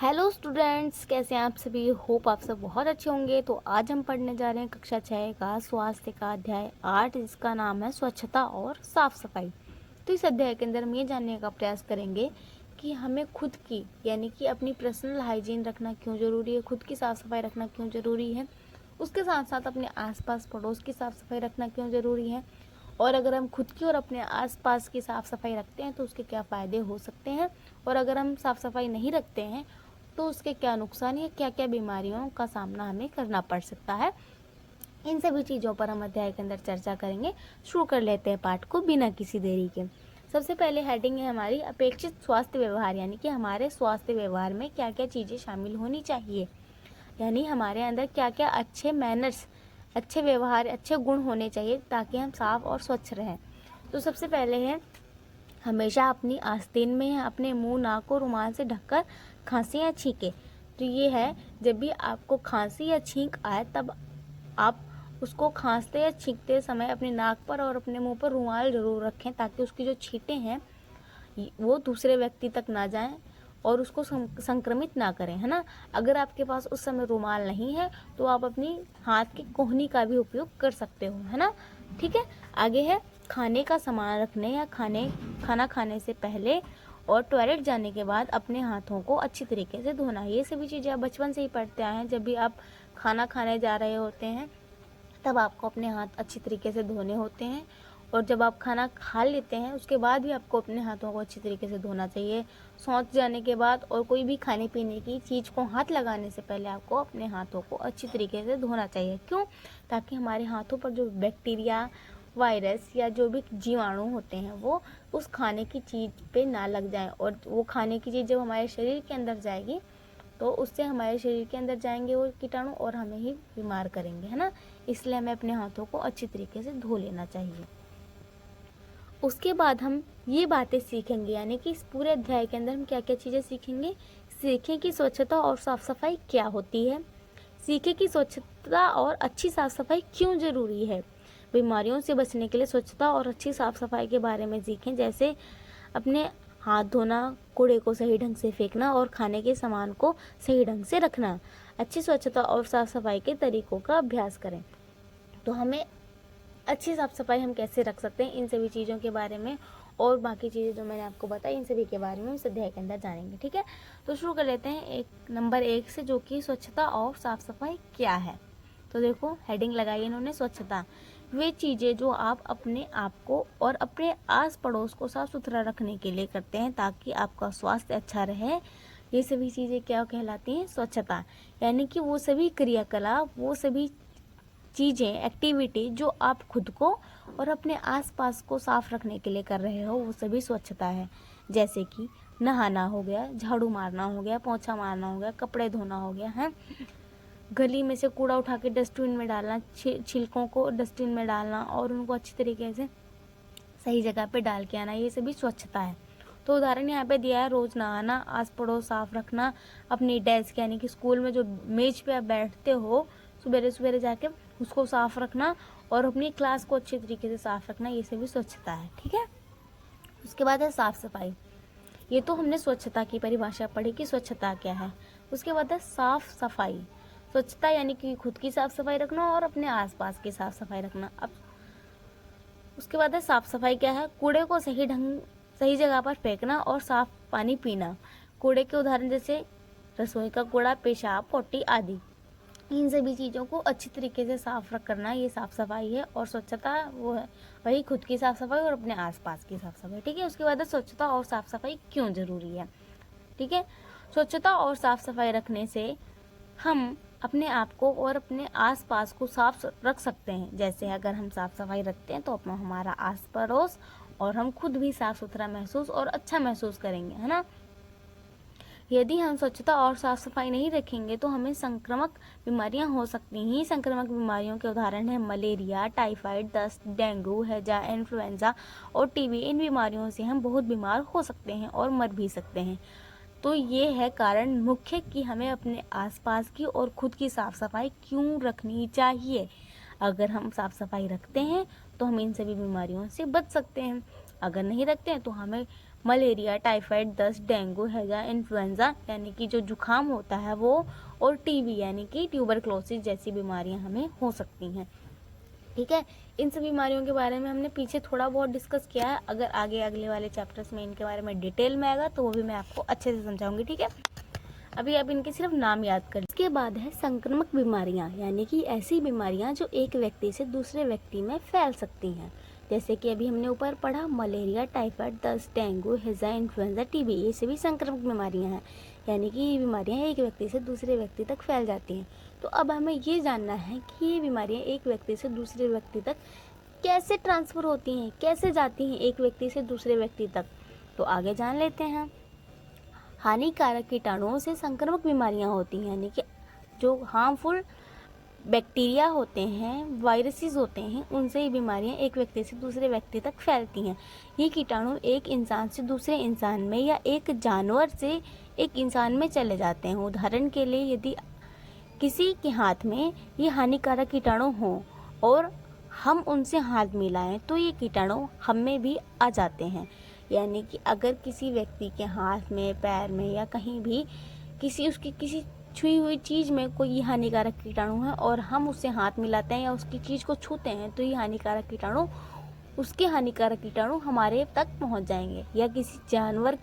Hello students, कैसे हैं आप सभी। होप आप सब बहुत अच्छे होंगे। तो आज हम पढ़ने जा रहे हैं कक्षा 6 का स्वास्थ्य का अध्याय 8, जिसका नाम है स्वच्छता और साफ सफाई। तो इस अध्याय के अंदर हम ये जानने का प्रयास करेंगे कि हमें खुद की यानी कि अपनी पर्सनल हाइजीन रखना क्यों ज़रूरी है, खुद की साफ़ सफाई रखना क्यों ज़रूरी है, उसके साथ साथ अपने आसपास पड़ोस की साफ़ सफाई रखना क्यों ज़रूरी है, और अगर हम खुद की और अपने आसपास की साफ़ सफाई रखते हैं तो उसके क्या फ़ायदे हो सकते हैं, और अगर हम साफ़ सफाई नहीं रखते हैं तो उसके क्या नुकसान या क्या क्या बीमारियों का सामना हमें करना पड़ सकता है। इन सभी चीज़ों पर हम अध्याय के अंदर चर्चा करेंगे। शुरू कर लेते हैं पाठ को बिना किसी देरी के। सबसे पहले हेडिंग है हमारी अपेक्षित स्वास्थ्य व्यवहार, यानी कि हमारे स्वास्थ्य व्यवहार में क्या क्या चीज़ें शामिल होनी चाहिए, यानी हमारे अंदर क्या क्या अच्छे मैनर्स, अच्छे व्यवहार, अच्छे गुण होने चाहिए ताकि हम साफ और स्वच्छ रहें। तो सबसे पहले है हमेशा अपनी आस्तीन में अपने मुंह, नाक को रुमाल से ढककर खांसी या छींके। तो ये है, जब भी आपको खांसी या छींक आए तब आप उसको खांसते या छींकते समय अपने नाक पर और अपने मुंह पर रुमाल जरूर रखें, ताकि उसकी जो छींटें हैं वो दूसरे व्यक्ति तक ना जाएं और उसको संक्रमित ना करें, है ना। अगर आपके पास उस समय रुमाल नहीं है तो आप अपनी हाथ की कोहनी का भी उपयोग कर सकते हो, है ना। ठीक है, आगे है खाने का सामान रखने या खाना खाने से पहले और टॉयलेट जाने के बाद अपने हाथों को अच्छी तरीके से धोना। ये सभी चीज़ें आप बचपन से ही पढ़ते आए हैं। जब भी आप खाना खाने जा रहे होते हैं तब आपको अपने हाथ अच्छी तरीके से धोने होते हैं, और जब आप खाना खा लेते हैं उसके बाद भी आपको अपने हाथों को अच्छी तरीके से धोना चाहिए। शौच जाने के बाद और कोई भी खाने पीने की चीज़ को हाथ लगाने से पहले आपको अपने हाथों को अच्छी तरीके से धोना चाहिए। क्यों? ताकि हमारे हाथों पर जो बैक्टीरिया, वायरस या जो भी जीवाणु होते हैं वो उस खाने की चीज़ पे ना लग जाए, और वो खाने की चीज़ जब हमारे शरीर के अंदर जाएगी तो उससे हमारे शरीर के अंदर जाएंगे वो कीटाणु और हमें ही बीमार करेंगे, है ना। इसलिए हमें अपने हाथों को अच्छी तरीके से धो लेना चाहिए। उसके बाद हम ये बातें सीखेंगे, यानी कि इस पूरे अध्याय के अंदर हम क्या क्या चीज़ें सीखेंगे। सीखें कि स्वच्छता और साफ सफाई क्या होती है, सीखें कि स्वच्छता और अच्छी साफ सफाई क्यों ज़रूरी है, बीमारियों से बचने के लिए स्वच्छता और अच्छी साफ सफाई के बारे में सीखें, जैसे अपने हाथ धोना, कूड़े को सही ढंग से फेंकना और खाने के सामान को सही ढंग से रखना। अच्छी स्वच्छता और साफ सफाई के तरीकों का अभ्यास करें। तो हमें अच्छी साफ सफाई हम कैसे रख सकते हैं, इन सभी चीज़ों के बारे में और बाकी चीज़ें जो मैंने आपको बताई इन सभी के बारे में हम इस अध्याय के अंदर जानेंगे। ठीक है, तो शुरू कर लेते हैं नंबर 1 से, जो कि स्वच्छता और साफ सफाई क्या है। तो देखो, हेडिंग लगाई इन्होंने स्वच्छता, वे चीज़ें जो आप अपने आप को और अपने आस पड़ोस को साफ सुथरा रखने के लिए करते हैं ताकि आपका स्वास्थ्य अच्छा रहे। ये सभी चीज़ें क्या कहलाती हैं? स्वच्छता। यानी कि वो सभी क्रियाकलाप, वो सभी चीज़ें, एक्टिविटी जो आप खुद को और अपने आसपास को साफ रखने के लिए कर रहे हो, वो सभी स्वच्छता है। जैसे कि नहाना हो गया, झाड़ू मारना हो गया, पोंछा मारना हो गया, कपड़े धोना हो गया है, गली में से कूड़ा उठा के डस्टबिन में डालना, छिलकों को डस्टबिन में डालना और उनको अच्छी तरीके से सही जगह पे डाल के आना, ये सभी स्वच्छता है। तो उदाहरण यहाँ पे दिया है, रोज़ नहाना, आस पड़ोस साफ रखना, अपनी डेस्क यानी कि स्कूल में जो मेज पे आप बैठते हो सवेरे सवेरे जाके उसको साफ रखना, और अपनी क्लास को अच्छे तरीके से साफ रखना, ये सभी स्वच्छता है। ठीक है, उसके बाद है साफ सफाई। ये तो हमने स्वच्छता की परिभाषा पढ़ी कि स्वच्छता क्या है। उसके बाद है साफ सफाई। स्वच्छता यानी कि खुद की साफ सफाई रखना और अपने आसपास की साफ सफाई रखना। अब उसके बाद है साफ सफाई क्या है? कूड़े को सही जगह पर फेंकना और साफ पानी पीना। कूड़े के उदाहरण जैसे रसोई का कूड़ा, पेशाब, पोटी आदि। इन सभी चीज़ों को अच्छी तरीके से साफ रख करना, ये साफ सफाई है। और स्वच्छता वो है वही खुद की साफ सफाई और अपने आसपास की साफ सफाई। ठीक है, उसके बाद है स्वच्छता और साफ सफाई क्यों जरूरी है। ठीक है, स्वच्छता और साफ सफाई रखने से हम अपने आप को और अपने आसपास को साफ रख सकते हैं। जैसे अगर हम साफ सफाई रखते हैं तो अपना हमारा आस पड़ोस और हम खुद भी साफ सुथरा महसूस और अच्छा महसूस करेंगे, है ना। यदि हम स्वच्छता और साफ सफाई नहीं रखेंगे तो हमें संक्रामक बीमारियां हो सकती हैं। संक्रामक बीमारियों के उदाहरण हैं मलेरिया, टाइफाइड, दस्त, डेंगू, हैजा, इन्फ्लुएंजा और टीबी। इन बीमारियों से हम बहुत बीमार हो सकते हैं और मर भी सकते हैं। तो ये है कारण मुख्य कि हमें अपने आसपास की और खुद की साफ सफाई क्यों रखनी चाहिए। अगर हम साफ सफाई रखते हैं तो हम इन सभी बीमारियों से बच सकते हैं, अगर नहीं रखते हैं तो हमें मलेरिया, टाइफाइड, दस्त, डेंगू, हैजा, इन्फ्लुएंजा यानी कि जो जुकाम होता है वो, और टीबी यानी कि ट्यूबरक्लोसिस जैसी बीमारियां हमें हो सकती हैं। ठीक है, इन सब बीमारियों के बारे में हमने पीछे थोड़ा बहुत डिस्कस किया है। अगर आगे अगले वाले चैप्टर्स में इनके बारे में डिटेल में आएगा तो वो भी मैं आपको अच्छे से समझाऊंगी। ठीक है, अभी आप इनके सिर्फ नाम याद कर। इसके बाद है संक्रामक बीमारियां, यानी कि ऐसी बीमारियां जो एक व्यक्ति से दूसरे व्यक्ति में फैल सकती हैं। जैसे कि अभी हमने ऊपर पढ़ा, मलेरिया, टाइफाइड, दस्त, डेंगू, हैजा, इन्फ्लुएंजा, टीबी, ये सभी संक्रामक बीमारियां हैं, यानी कि ये बीमारियां एक व्यक्ति से दूसरे व्यक्ति तक फैल जाती हैं। तो अब हमें ये जानना है कि ये बीमारियां एक व्यक्ति से दूसरे व्यक्ति तक कैसे ट्रांसफ़र होती हैं, कैसे जाती हैं एक व्यक्ति से दूसरे व्यक्ति तक। तो आगे जान लेते हैं। हानिकारक कीटाणुओं से संक्रामक बीमारियां होती हैं, यानी कि जो हार्मफुल बैक्टीरिया होते हैं, वायरसेस होते हैं, उनसे ये बीमारियां एक व्यक्ति से दूसरे व्यक्ति तक फैलती हैं। ये कीटाणु एक इंसान से दूसरे इंसान में या एक जानवर से एक इंसान में चले जाते हैं। उदाहरण के लिए, यदि किसी के हाथ में ये हानिकारक कीटाणु हों और हम उनसे हाथ मिलाएं तो ये कीटाणु हम में भी आ जाते हैं। यानी कि अगर किसी व्यक्ति के हाथ में, पैर में या कहीं भी किसी छुई हुई चीज़ में कोई हानिकारक कीटाणु है और हम उससे हाथ मिलाते हैं या उसकी चीज़ को छूते हैं तो ये उसके हानिकारक कीटाणु हमारे तक पहुंच जाएंगे। या किसी जानवर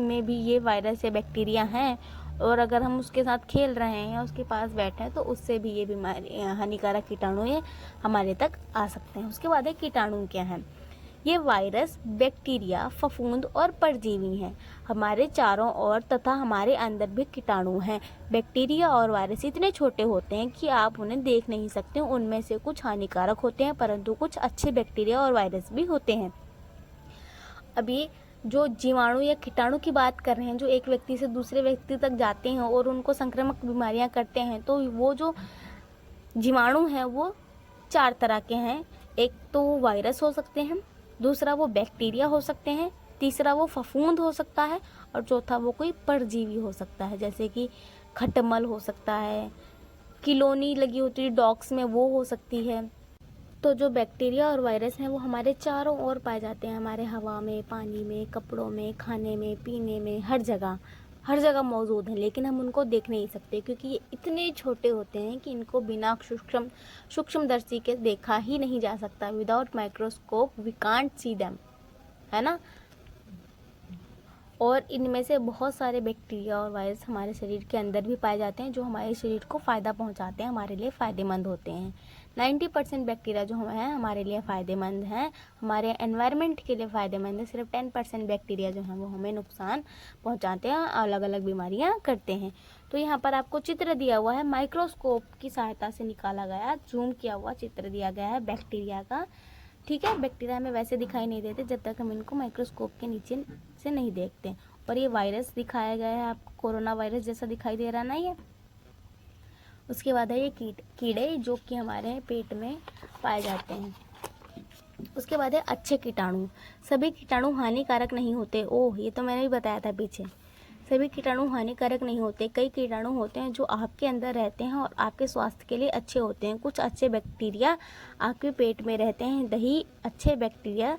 में भी ये वायरस या बैक्टीरिया हैं और अगर हम उसके साथ खेल रहे हैं या उसके पास बैठे हैं तो उससे भी ये बीमारी, हानिकारक कीटाणु ये हमारे तक आ सकते हैं। उसके बाद है कीटाणु क्या हैं। ये वायरस, बैक्टीरिया, फफूंद और परजीवी हैं। हमारे चारों ओर तथा हमारे अंदर भी कीटाणु हैं। बैक्टीरिया और वायरस इतने छोटे होते हैं कि आप उन्हें देख नहीं सकते। उनमें से कुछ हानिकारक होते हैं परंतु कुछ अच्छे बैक्टीरिया और वायरस भी होते हैं। अब ये जो जीवाणु या कीटाणु की बात कर रहे हैं जो एक व्यक्ति से दूसरे व्यक्ति तक जाते हैं और उनको संक्रामक बीमारियां करते हैं, तो वो जो जीवाणु हैं वो 4 तरह के हैं। एक तो वायरस हो सकते हैं, दूसरा वो बैक्टीरिया हो सकते हैं, तीसरा वो फफूंद हो सकता है और चौथा वो कोई परजीवी हो सकता है, जैसे कि खटमल हो सकता है, किलोनी लगी होती है डॉग्स में वो हो सकती है। तो जो बैक्टीरिया और वायरस हैं वो हमारे चारों ओर पाए जाते हैं, हमारे हवा में, पानी में, कपड़ों में, खाने में, पीने में, हर जगह मौजूद हैं। लेकिन हम उनको देख नहीं सकते क्योंकि ये इतने छोटे होते हैं कि इनको बिना सूक्ष्मदर्शी के देखा ही नहीं जा सकता। Without microscope we can't see them, है ना। और इनमें से बहुत सारे बैक्टीरिया और वायरस हमारे शरीर के अंदर भी पाए जाते हैं जो हमारे शरीर को फ़ायदा पहुंचाते हैं, हमारे लिए फ़ायदेमंद होते हैं। 90% बैक्टीरिया जो हैं हमारे लिए फ़ायदेमंद हैं, हमारे एनवायरनमेंट के लिए फ़ायदेमंद है। सिर्फ 10% बैक्टीरिया जो हैं वो हमें नुकसान पहुंचाते हैं, अलग अलग बीमारियां करते हैं। तो यहाँ पर आपको चित्र दिया हुआ है, माइक्रोस्कोप की सहायता से निकाला गया, जूम किया हुआ चित्र दिया गया है बैक्टीरिया का। ठीक है, बैक्टीरिया हमें वैसे दिखाई नहीं देते जब तक हम इनको माइक्रोस्कोप के नीचे से नहीं देखते। और ये वायरस दिखाया गया है आपको, कोरोना वायरस जैसा दिखाई दे रहा ना ये। उसके बाद है ये कीड़े जो कि हमारे पेट में पाए जाते हैं। उसके बाद है अच्छे कीटाणु। सभी कीटाणु हानिकारक नहीं होते। ओह, ये तो मैंने भी बताया था पीछे, सभी कीटाणु हानिकारक नहीं होते। कई कीटाणु होते हैं जो आपके अंदर रहते हैं और आपके स्वास्थ्य के लिए अच्छे होते हैं। कुछ अच्छे बैक्टीरिया आपके पेट में रहते हैं। दही अच्छे बैक्टीरिया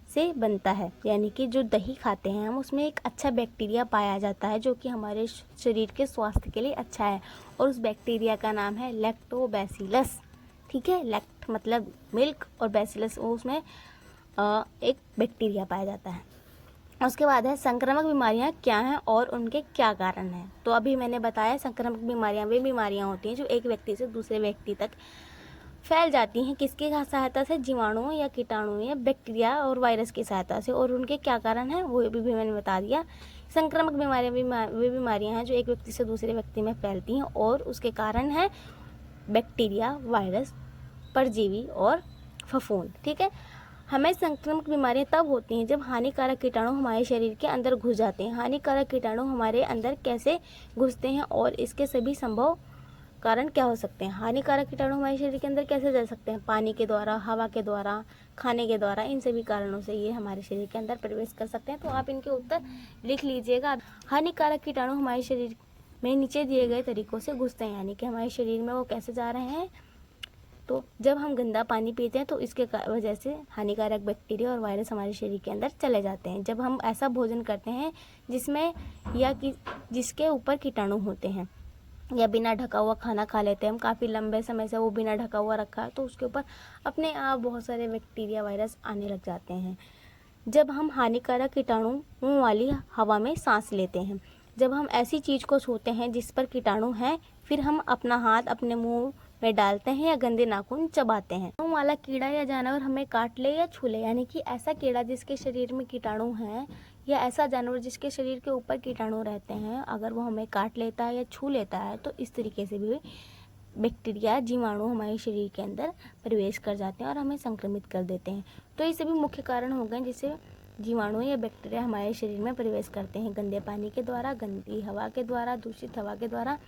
से बनता है, यानी कि जो दही खाते हैं हम उसमें एक अच्छा बैक्टीरिया पाया जाता है जो कि हमारे शरीर के स्वास्थ्य के लिए अच्छा है और उस बैक्टीरिया का नाम है लैक्टोबैसिलस। ठीक है, लैक्ट मतलब मिल्क और बैसिलस उसमें एक बैक्टीरिया पाया जाता है। उसके बाद है संक्रामक बीमारियां क्या हैं और उनके क्या कारण हैं। तो अभी मैंने बताया संक्रामक बीमारियां वे बीमारियां होती हैं जो एक व्यक्ति से दूसरे व्यक्ति तक फैल जाती हैं। किसके सहायता से? जीवाणुओं या कीटाणुओं या बैक्टीरिया और वायरस की सहायता से। और उनके क्या कारण हैं वो भी मैंने बता दिया। संक्रामक बीमारियां वे बीमारियां हैं जो एक व्यक्ति से दूसरे व्यक्ति में फैलती हैं और उसके कारण हैं बैक्टीरिया, वायरस, परजीवी और फफूंद। ठीक है, हमें संक्रामक बीमारियां तब होती हैं जब हानिकारक कीटाणु हमारे शरीर के अंदर घुस जाते हैं। हानिकारक कीटाणु हमारे अंदर कैसे घुसते हैं और इसके सभी संभव कारण क्या हो सकते हैं। हानिकारक कीटाणु हमारे शरीर के अंदर कैसे जा सकते हैं? पानी के द्वारा, हवा के द्वारा, खाने के द्वारा, इन सभी कारणों से ये हमारे शरीर के अंदर प्रवेश कर सकते हैं। तो आप इनके उत्तर लिख लीजिएगा। हानिकारक कीटाणु हमारे शरीर में नीचे दिए गए तरीकों से घुसते हैं, यानी कि हमारे शरीर में वो कैसे जा रहे हैं? तो जब हम गंदा पानी पीते हैं तो इसके वजह से हानिकारक बैक्टीरिया और वायरस हमारे शरीर के अंदर चले जाते हैं। जब हम ऐसा भोजन करते हैं जिसमें जिसके ऊपर कीटाणु होते हैं, या बिना ढका हुआ खाना खा लेते हैं हम, काफ़ी लंबे समय से वो बिना ढका हुआ रखा है, तो उसके ऊपर अपने आप बहुत सारे बैक्टीरिया वायरस आने लग जाते हैं। जब हम हानिकारक कीटाणुओं वाली हवा में सांस लेते हैं, जब हम ऐसी चीज़ को छूते हैं जिस पर कीटाणु हैं, फिर हम अपना हाथ अपने मुंह में डालते हैं या गंदे नाखून चबाते हैं, कीटाणु वाला कीड़ा या जानवर हमें काट ले या छू ले, यानी कि ऐसा कीड़ा जिसके शरीर में कीटाणु हैं या ऐसा जानवर जिसके शरीर के ऊपर कीटाणु रहते हैं, अगर वो हमें काट लेता है या छू लेता है तो इस तरीके से भी बैक्टीरिया जीवाणु हमारे शरीर के अंदर प्रवेश कर जाते हैं और हमें संक्रमित कर देते हैं। तो ये सभी मुख्य कारण हो गए जिससे जीवाणु या बैक्टीरिया हमारे शरीर में प्रवेश करते हैं, गंदे पानी के द्वारा, गंदी हवा के द्वारा, दूषित हवा के द्वारा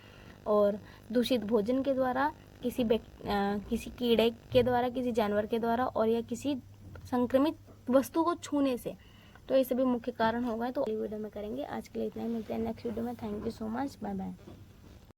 और दूषित भोजन के द्वारा, किसी कीड़े के द्वारा, किसी जानवर के द्वारा और या किसी संक्रमित वस्तु को छूने से। तो ये सभी मुख्य कारण हो गए। तो अगली वीडियो में करेंगे। आज के लिए इतना ही, मिलते हैं नेक्स्ट वीडियो में। Thank you so much, bye bye.